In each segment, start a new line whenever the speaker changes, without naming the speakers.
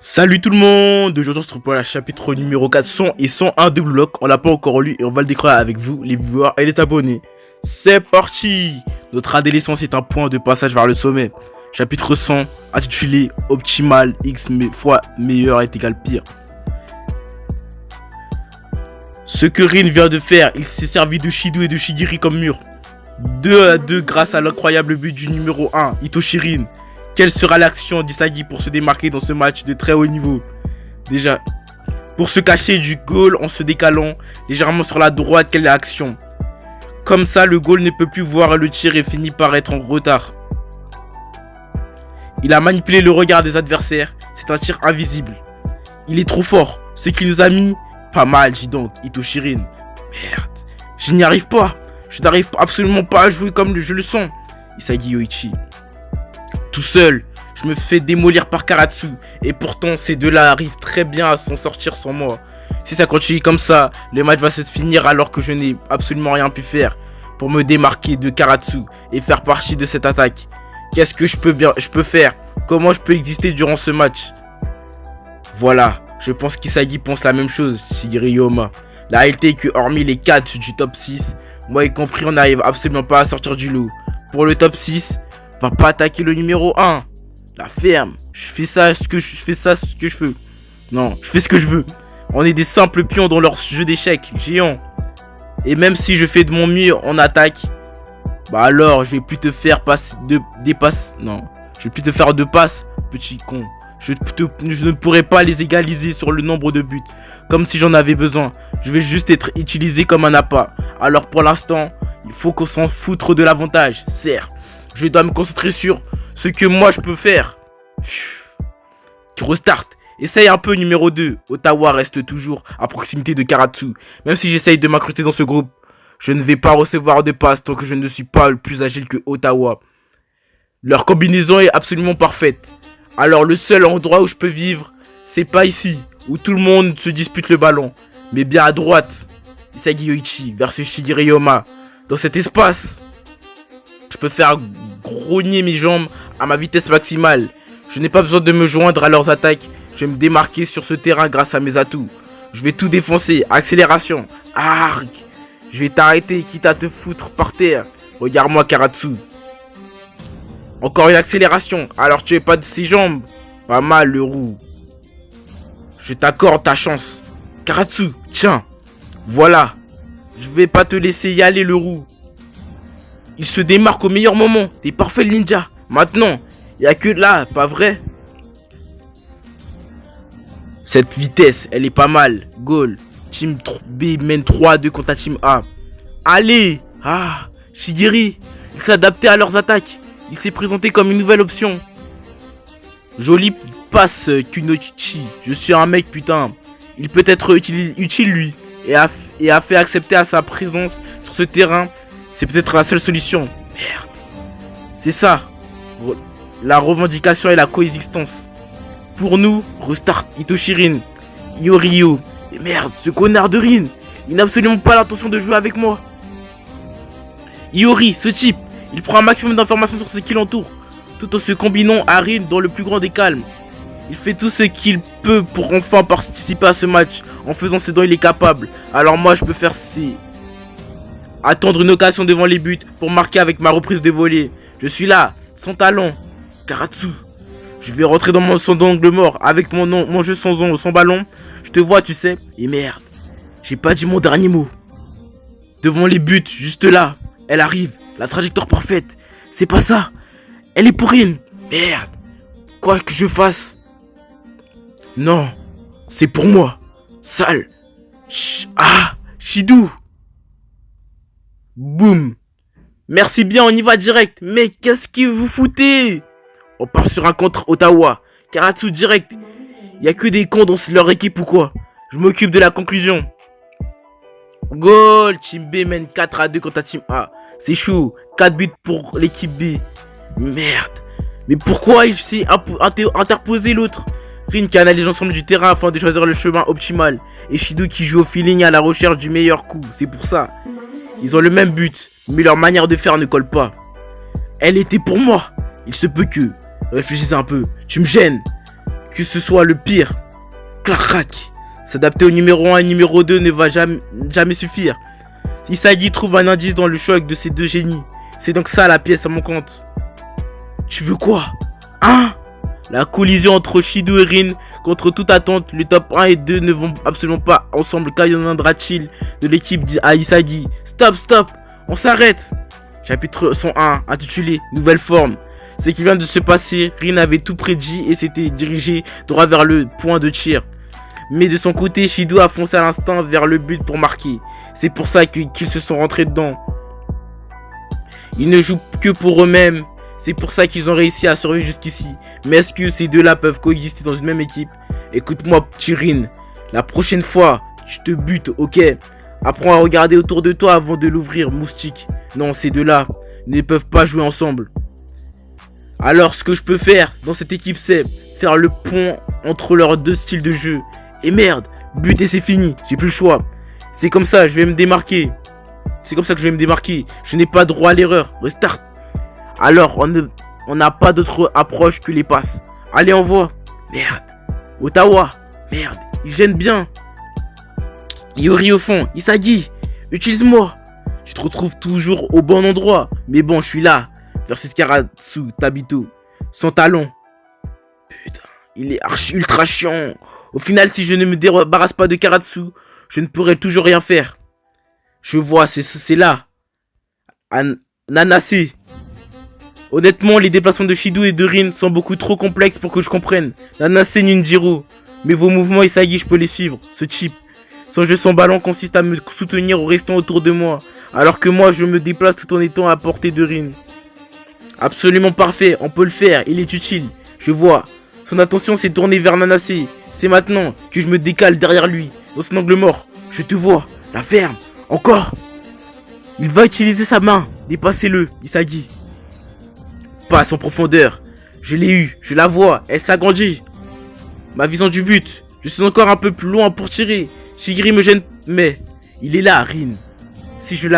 Salut tout le monde. Aujourd'hui on se retrouve pour le chapitre numéro 4, 100 et 101 de Blue Lock. On l'a pas encore lu et on va le découvrir avec vous, les viewers et les abonnés. C'est parti. Notre adolescence est un point de passage vers le sommet. Chapitre 100, intitulé Optimal X fois meilleur est égal pire. Ce que Rin vient de faire, il s'est servi de Shido et de Shigiri comme mur. 2-2 grâce à l'incroyable but du numéro 1, Itoshi Rin. Quelle sera l'action d'Isagi pour se démarquer dans ce match de très haut niveau? Déjà, pour se cacher du goal en se décalant légèrement sur la droite, quelle action? Comme ça, le goal ne peut plus voir le tir et finit par être en retard. Il a manipulé le regard des adversaires, c'est un tir invisible. Il est trop fort, ce qui nous a mis pas mal, dis donc, Itoshi Rin. Merde, je n'y arrive pas. Je n'arrive absolument pas à jouer comme je le sens. Isagi Yoichi. Tout seul, je me fais démolir par Karatsu. Et pourtant, ces deux-là arrivent très bien à s'en sortir sans moi. Si ça continue comme ça, le match va se finir alors que je n'ai absolument rien pu faire pour me démarquer de Karatsu et faire partie de cette attaque. Qu'est-ce que je peux faire? Comment je peux exister durant ce match? Voilà, je pense qu'Isagi pense la même chose, Shigiri Yoma. La réalité est que hormis les 4 du top 6, moi y compris, on n'arrive absolument pas à sortir du lot. Pour le top 6, va pas attaquer le numéro 1. La ferme. Je fais ce que je veux. Non, je fais ce que je veux. On est des simples pions dans leur jeu d'échecs géant. Et même si je fais de mon mieux en attaque, bah alors je vais plus te faire des passes. Non, je vais plus te faire de passes, petit con. Je ne pourrai pas les égaliser sur le nombre de buts, comme si j'en avais besoin. Je vais juste être utilisé comme un appât. Alors pour l'instant, il faut qu'on s'en foutre de l'avantage, certes. Je dois me concentrer sur ce que moi je peux faire. Restart. Essaye un peu numéro 2. Ottawa reste toujours à proximité de Karatsu. Même si j'essaye de m'incruster dans ce groupe, je ne vais pas recevoir de passe tant que je ne suis pas le plus agile que Ottawa. Leur combinaison est absolument parfaite. Alors le seul endroit où je peux vivre, c'est pas ici, où tout le monde se dispute le ballon, mais bien à droite. Isagi Yoichi versus Shigiri Yoma. Dans cet espace, je peux faire grogner mes jambes à ma vitesse maximale. Je n'ai pas besoin de me joindre à leurs attaques. Je vais me démarquer sur ce terrain grâce à mes atouts. Je vais tout défoncer. Accélération. Arc. Je vais t'arrêter quitte à te foutre par terre. Regarde-moi Karatsu. Encore une accélération. Alors tu es pas de ses jambes. Pas mal le roux. Je t'accorde ta chance. Karatsu, tiens. Voilà. Je vais pas te laisser y aller le roux. Il se démarque au meilleur moment. T'es parfait le ninja. Maintenant, il n'y a que là, pas vrai? Cette vitesse, elle est pas mal. Goal. Team B mène 3-2 contre la Team A. Allez. Ah, Shigiri. Il s'est adapté à leurs attaques. Il s'est présenté comme une nouvelle option. Jolie passe Kunoichi. Je suis un mec putain. Il peut être utile lui. Et a fait accepter à sa présence sur ce terrain. C'est peut-être la seule solution. Merde. C'est ça. La revendication et la coexistence. Pour nous, restart Itoshi Rin. Yorio. Et merde, ce connard de Rin. Il n'a absolument pas l'intention de jouer avec moi. Iori, ce type, il prend un maximum d'informations sur ce qui l'entoure, tout en se combinant à Rin dans le plus grand des calmes. Il fait tout ce qu'il peut pour enfin participer à ce match, en faisant ce dont il est capable. Alors moi, je peux faire attendre une occasion devant les buts pour marquer avec ma reprise de volée. Je suis là, sans talent. Karatsu. Je vais rentrer dans son angle mort avec mon jeu sans ballon. Je te vois, tu sais. Et merde, j'ai pas dit mon dernier mot. Devant les buts, juste là. Elle arrive, la trajectoire parfaite. C'est pas ça. Elle est pour Rin. Merde. Quoi que je fasse. Non, c'est pour moi. Sale. Shidou. Boum. Merci bien, on y va direct. Mais qu'est-ce que vous foutez? On part sur un contre Ottawa. Karatsu direct. Y a que des cons dans leur équipe ou quoi? Je m'occupe de la conclusion. Goal. Team B mène 4-2 contre la Team A. C'est chaud. 4 buts pour l'équipe B. Merde. Mais pourquoi il s'est interposé l'autre? Rin qui analyse l'ensemble du terrain afin de choisir le chemin optimal. Et Shido qui joue au feeling à la recherche du meilleur coup. C'est pour ça. Ils ont le même but. Mais leur manière de faire ne colle pas. Elle était pour moi. Il se peut que. Réfléchissez un peu. Tu me gênes. que ce soit le pire. Clac. S'adapter au numéro 1 et numéro 2 ne va jamais suffire. Isagi trouve un indice dans le choc de ces deux génies. C'est donc ça la pièce à mon compte. Tu veux quoi? Hein? La collision entre Shidou et Rin, contre toute attente, le top 1 et 2 ne vont absolument pas ensemble car il y en a chill de l'équipe à Isagi. Stop, on s'arrête. Chapitre 101, intitulé Nouvelle forme. Ce qui vient de se passer, Rin avait tout prédit et s'était dirigé droit vers le point de tir. Mais de son côté, Shidou a foncé à l'instant vers le but pour marquer. C'est pour ça qu'ils se sont rentrés dedans. Ils ne jouent que pour eux-mêmes. C'est pour ça qu'ils ont réussi à survivre jusqu'ici. Mais est-ce que ces deux-là peuvent coexister dans une même équipe? Écoute-moi, petit Rin. La prochaine fois, je te bute, ok? Apprends à regarder autour de toi avant de l'ouvrir, moustique. Non, ces deux-là ne peuvent pas jouer ensemble. Alors, ce que je peux faire dans cette équipe, c'est faire le pont entre leurs deux styles de jeu. Et merde, buter c'est fini, j'ai plus le choix. C'est comme ça, je vais me démarquer. C'est comme ça que je vais me démarquer. Je n'ai pas droit à l'erreur. Restart. Alors, on n'a pas d'autre approche que les passes. Allez, envoie. Merde. Ottawa. Merde, il gêne bien. Yori au fond. Isagi, utilise-moi. Tu te retrouves toujours au bon endroit. Mais bon, je suis là. Versus Karatsu Tabito. Son talon. Putain, il est ultra chiant. Au final, si je ne me débarrasse pas de Karatsu, je ne pourrai toujours rien faire. Je vois, c'est là. Nanase. Honnêtement, les déplacements de Shidou et de Rin sont beaucoup trop complexes pour que je comprenne. Nanase Ninjiro. Mais vos mouvements Isagi, je peux les suivre. Ce type. Son jeu sans ballon consiste à me soutenir en restant autour de moi. Alors que moi, je me déplace tout en étant à portée de Rin. Absolument parfait, on peut le faire, il est utile. Je vois. Son attention s'est tournée vers Nanase. C'est maintenant que je me décale derrière lui, dans son angle mort. Je te vois, la ferme, encore. Il va utiliser sa main. Dépassez-le, Isagi. Passe en profondeur. Je l'ai eu, je la vois, elle s'agrandit. Ma vision du but. Je suis encore un peu plus loin pour tirer. Shigiri me gêne, mais il est là, Rin. Si je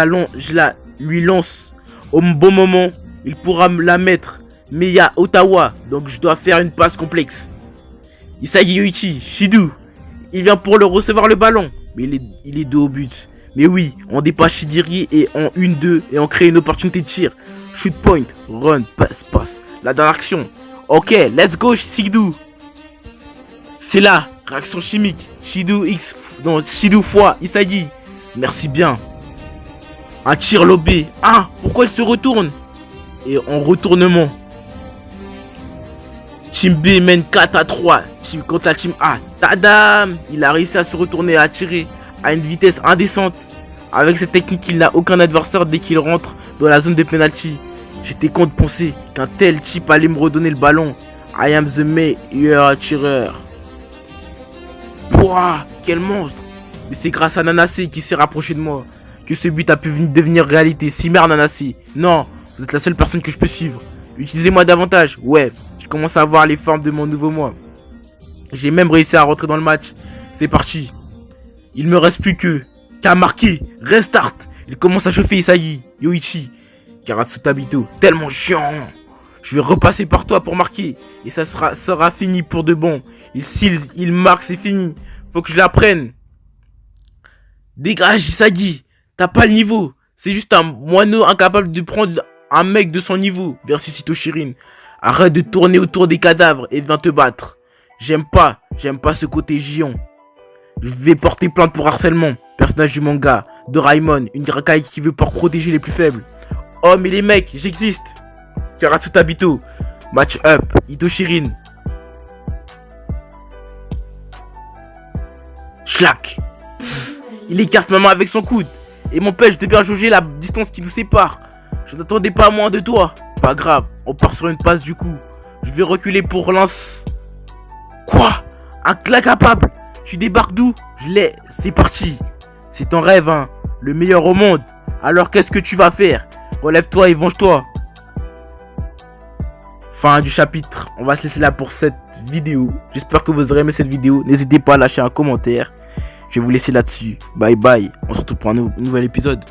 lui lance au bon moment, il pourra me la mettre. Mais il y a Ottawa, donc je dois faire une passe complexe. Isagi Yoichi, Shidou. Il vient pour le recevoir le ballon. Mais il est dos au but. Mais oui, on dépasse Shidiri et en 1-2 et on crée une opportunité de tir. Shoot point, run, passe. La dernière action. Ok, let's go Shidou. C'est là, réaction chimique. Shidou fois Isagi. Merci bien. Un tir lobé. Ah, pourquoi il se retourne? Et en retournement. Team B mène 4-3 contre la Team A. Tadam! Il a réussi à se retourner et à tirer à une vitesse indécente. Avec cette technique, il n'a aucun adversaire dès qu'il rentre dans la zone de penalty. J'étais con de penser qu'un tel type allait me redonner le ballon. I am the meilleur tireur. Pouah, quel monstre! Mais c'est grâce à Nanase qui s'est rapproché de moi que ce but a pu devenir réalité. Si merde Nanase. Non, vous êtes la seule personne que je peux suivre. Utilisez-moi davantage. Ouais, je commence à voir les formes de mon nouveau moi. J'ai même réussi à rentrer dans le match. C'est parti. Il me reste plus qu'à marquer. Restart. Il commence à chauffer Isagi, Yoichi, Karatsu Tabito. Tellement chiant. Je vais repasser par toi pour marquer. Et ça sera fini pour de bon. Il marque, c'est fini. Faut que je l'apprenne. Dégage Isagi. T'as pas le niveau. C'est juste un moineau incapable de prendre un mec de son niveau. Versus Hitoshirin. Arrête de tourner autour des cadavres et viens te battre. J'aime pas ce côté gion. Je vais porter plainte pour harcèlement. Personnage du manga. Doraemon, une racaille qui veut pas protéger les plus faibles. Oh mais les mecs, j'existe. Karatsu Tabito. Match up. Hitoshirin. Schlack. Il écarte ma main avec son coude et m'empêche de bien jauger la distance qui nous sépare. Je n'attendais pas moins de toi. Pas grave, on part sur une passe du coup. Je vais reculer pour lance. Quoi? Un claque capable? Tu débarques d'où? Je l'ai, c'est parti. C'est ton rêve, hein. Le meilleur au monde. Alors qu'est-ce que tu vas faire? Relève-toi et venge-toi. Fin du chapitre. On va se laisser là pour cette vidéo. J'espère que vous aurez aimé cette vidéo. N'hésitez pas à lâcher un commentaire. Je vais vous laisser là-dessus. Bye bye. On se retrouve pour un nouvel épisode.